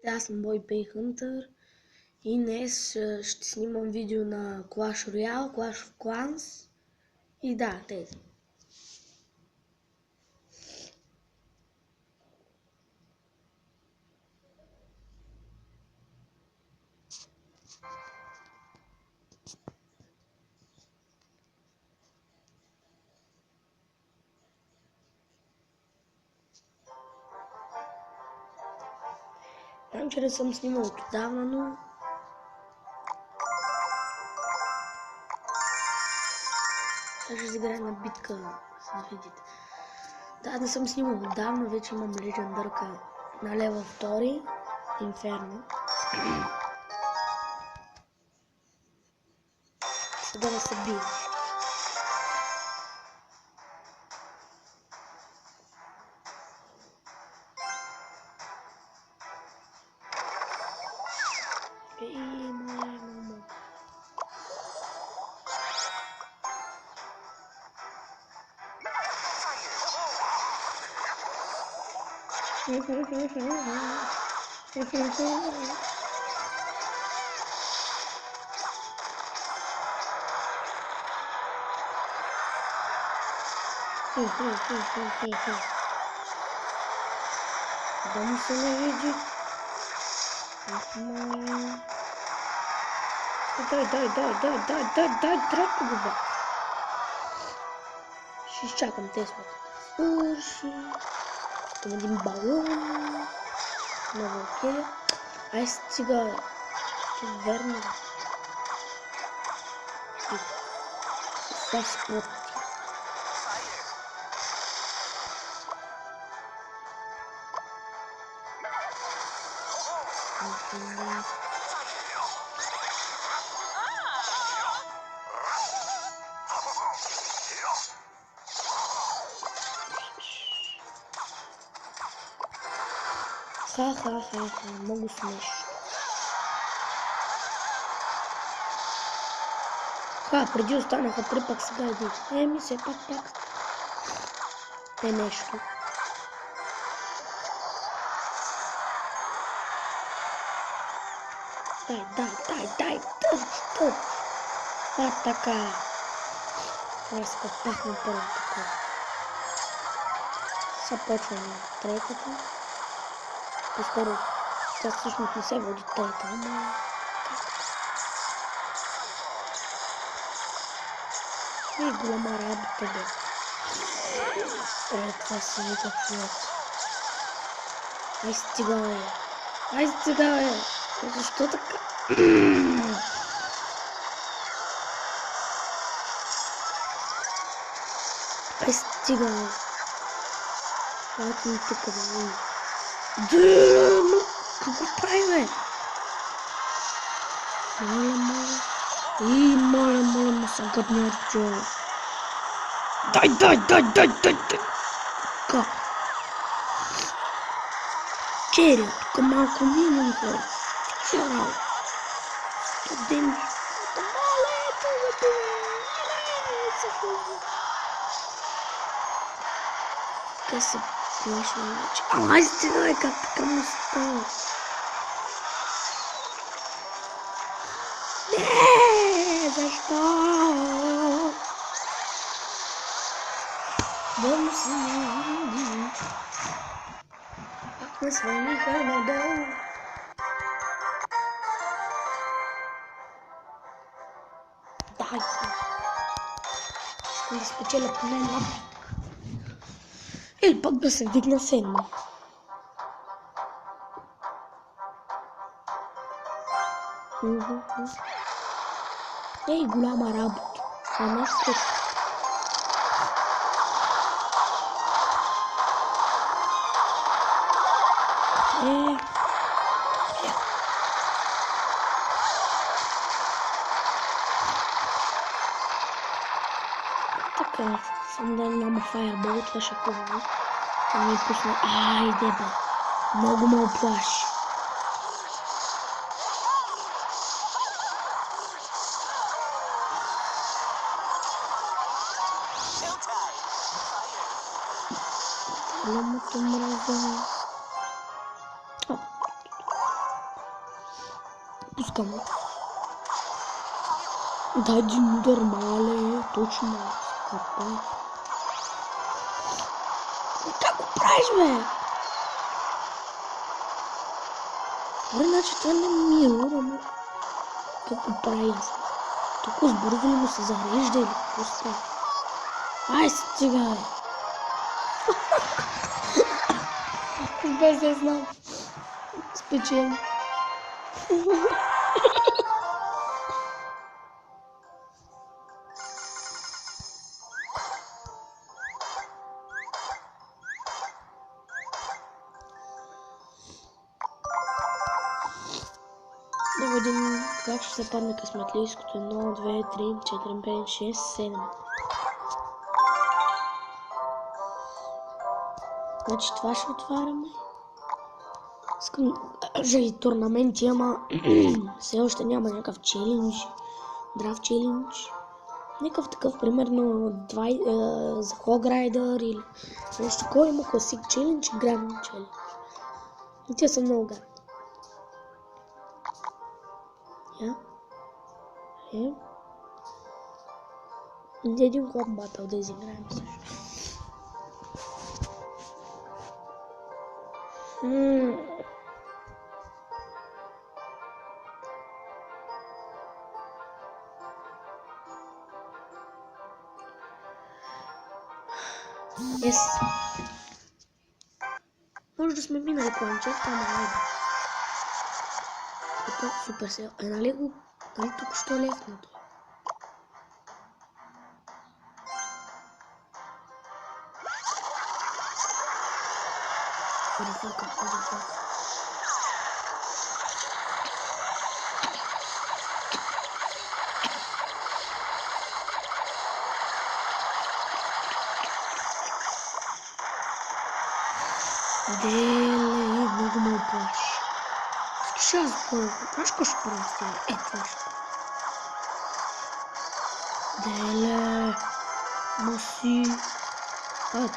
Аз съм Boy Hunter и днес ще снимам видео на Clash Royale, Clash of Clans и да, тези. Знам, че не съм снимал отдавна, но сега ще изиграя на битка, за да видите. Да, не съм снимал отдавна, вече имам легендърка на левел 2, Инферно. Сега да се бия. Мамо. Да му се не види. Дай, трапа го бе. Ще изчакам Теслата да свърши. Искам един балон. Много окей. Ай стига. Верно. Сега си плъти. Ха, много смешно. Преди останаха 3, пак сега един. Еми се пак. Е нещо. Дай, тър. Така. Аз пахна първо такова. Сега почваме третата. По-скоро тя всъщност не се води трета, ама... И голяма работа бе. Това си вика човек. Ай стига бе. Защо така? Ай стига бе. Ето ми тук да видим. Но какво правим? Моля, му са гаднярчо. Дай. Така. Чери, тук малко минем хора. Чао. Студен. Малето бе. Така се плашва вече. Ай стига, как така му става. Не, защо? Да му се не види. Пак ме свалиха надолу. Дай. Искам да спечеля поне една битка. Или пък да се вдигна седма. Ей, голяма работа. Ама ще... Така, съм да няма фаербол, това ще хубаво. Да ми пусна... Айде бе, много ме оплаши. Голямото мраза. Пускам. Да, един удар, мале, точно. Капа. Как го правиш, бе? Добре, значи това не ми е урано. Как го прави аз? Толкова бързо ли му се зарежда или какво става? Ай, стига, бе! Без да знам. Спечели. Да видим как ще се падне късметлийското. 1, 2, 3, 4, 5, 6, 7. Значи това ще отваряме. Искам и турнаменти, ама все още няма някакъв челендж. Драфт челендж. Някакъв такъв, примерно за Hog Rider или нещо такова. Има класик челендж и Grand челендж. И те са много гадни. Един клаб батъл да изиграем също. Yes. Може да сме минали планчет, ама айде. Ето, супер сел. Нали тук що е лефнато? Модифака. Деле, много ме оплаши. Искаш аз първо. Знаеш какво ще правим с това? Това ще правим. Деле, маси.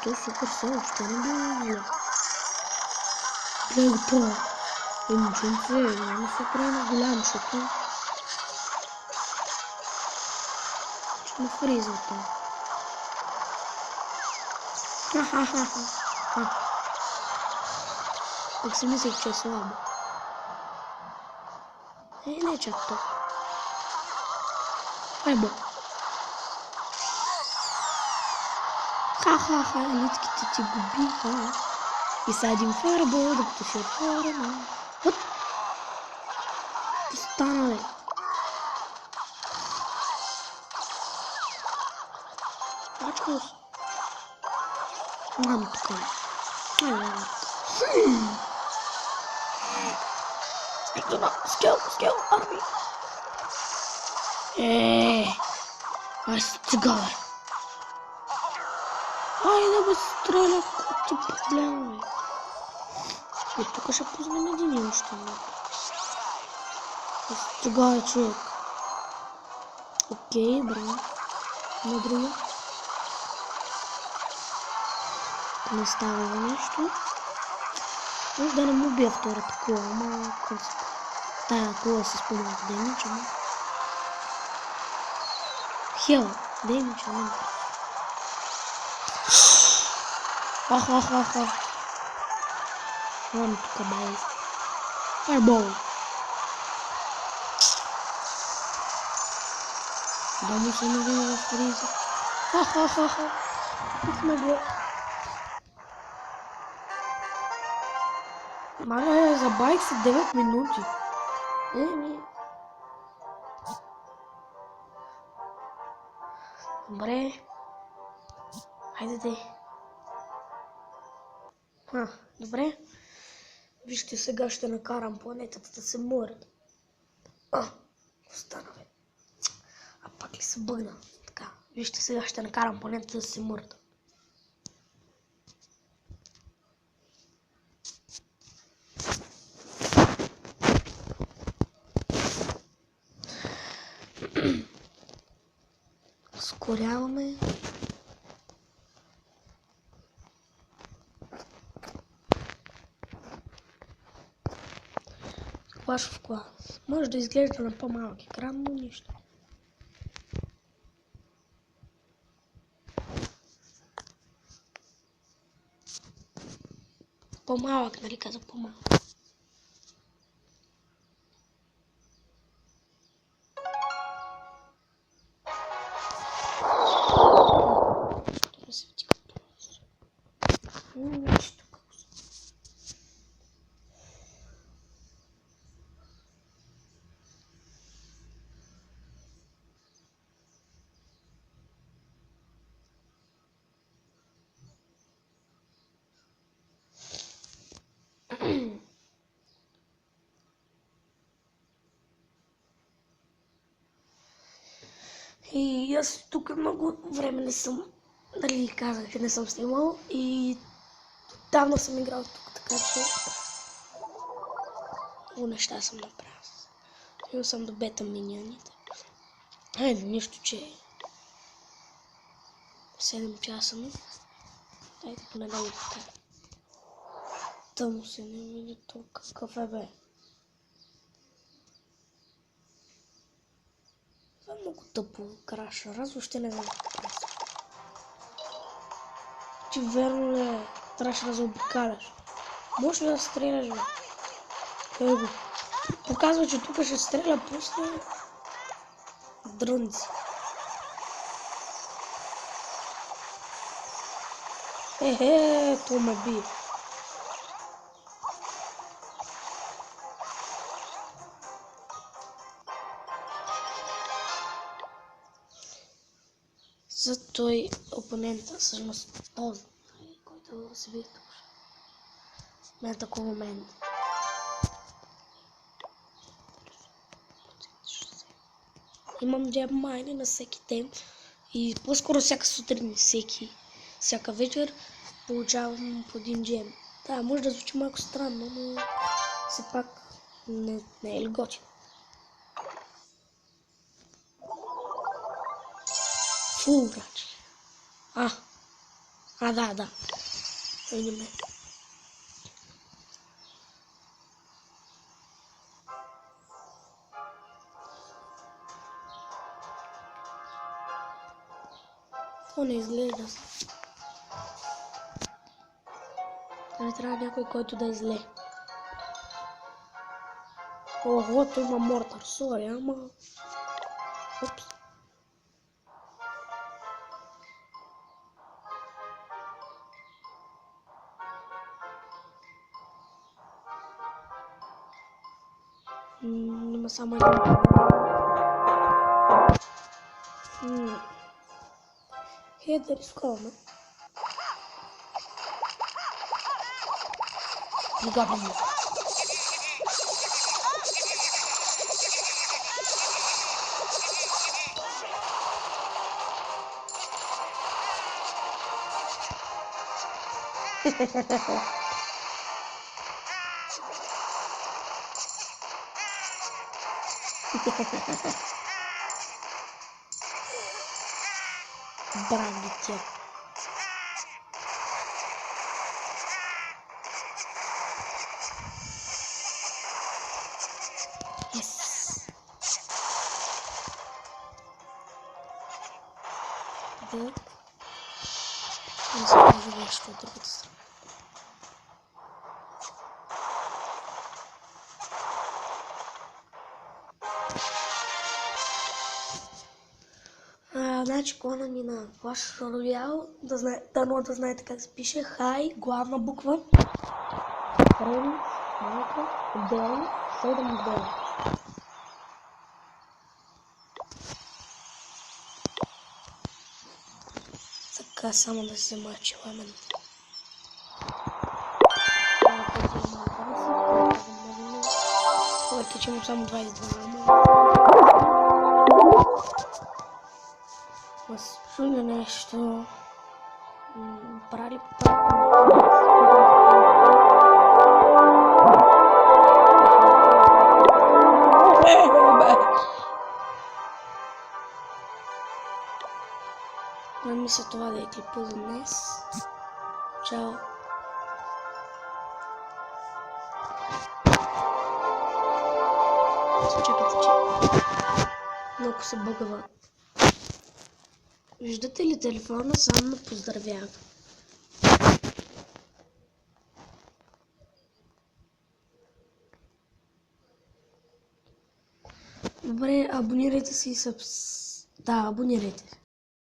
То супер сел, ще не било. Гледай го това. Момченце, няма се прави на голям, защото ще ме фриза това. Ха-ха-ха-ха. Так си мислех, че е слабо. Не чак то. Айбо. Ха-ха-ха, елитките ти губиха. И са един фаербол, докато ще отворена. Хът! Стана, бе. Ачкос. Мам тук. Скел, арми. Ай, стига, бе. Айде, бе, стреля, какво ти проблема, бе. И тук ще пуснем един още. Стига, бе, човек. Окей, браво. На друга. Не става нещо. Може да не му убия втората кола, ама тая кола се спомня демидж, ама... Хел, демидж, ама... Ха-ха-ха-ха. Вон тук, бай. Файрбол. Да му се навива в фриза. Ха-ха-ха-ха. Пухме го. Мале, забавих се 9 минути. Добре. Хайде де. Добре. Вижте, сега ще накарам планетата да се мори. Остана, бе. А пак ли се бъгна? Така. Вижте, сега ще накарам планетата да се мори. Ускоряваме. плашов клас. Може да изглежда на по-малък екран, но нищо. По-малък, нали каза по-малък. И аз тук много време не съм, нали казах, че не съм снимал и давно съм играл тук, така че много неща съм направил. Стигнал съм до бета миньоните. Айде, нищо, че 7 часа, но дайте поне да го покажа. Тъмно се не види тук, какъв е бе. Това е много тъпо краша, раз въобще не знам какво прави. Ти верно ли трябваше да заобикаляш? Можеш ли да стреляш, бе? Той го показва, че тук ще стреля после дрънци. То ме би. За той опонента, всъщност този, който се бих тук. Мен такова момент. Имам джеб майни на всеки ден и по-скоро всяка сутрин, всяка вечер получавам по един джем. Да, може да звучи малко странно, но все пак не е ли готино. Фу, значи. Да. Видиме. То не изглежда. Не трябва някой, който да е зле. Ого, той има мортър, сори, ама... Упс. Има само един. Да рисковаме. Пригодим го. Браво, тя. Да. Не се кажа нещо от другата страна. Значи клана ни на Clash Royale, да знаете как се пише, хай, главна буква, Friends, малка, отделно, 7 отделно. Така, само да се мачи ламен. Въпреки че му само 22, ама... Чуя нещо... Прали Не мисля това да е клипа за днес. Чао! Чакайте, че много се бъгава. Виждате ли, телефона сам ме поздравява. Добре, абонирайте се и Да, абонирайте.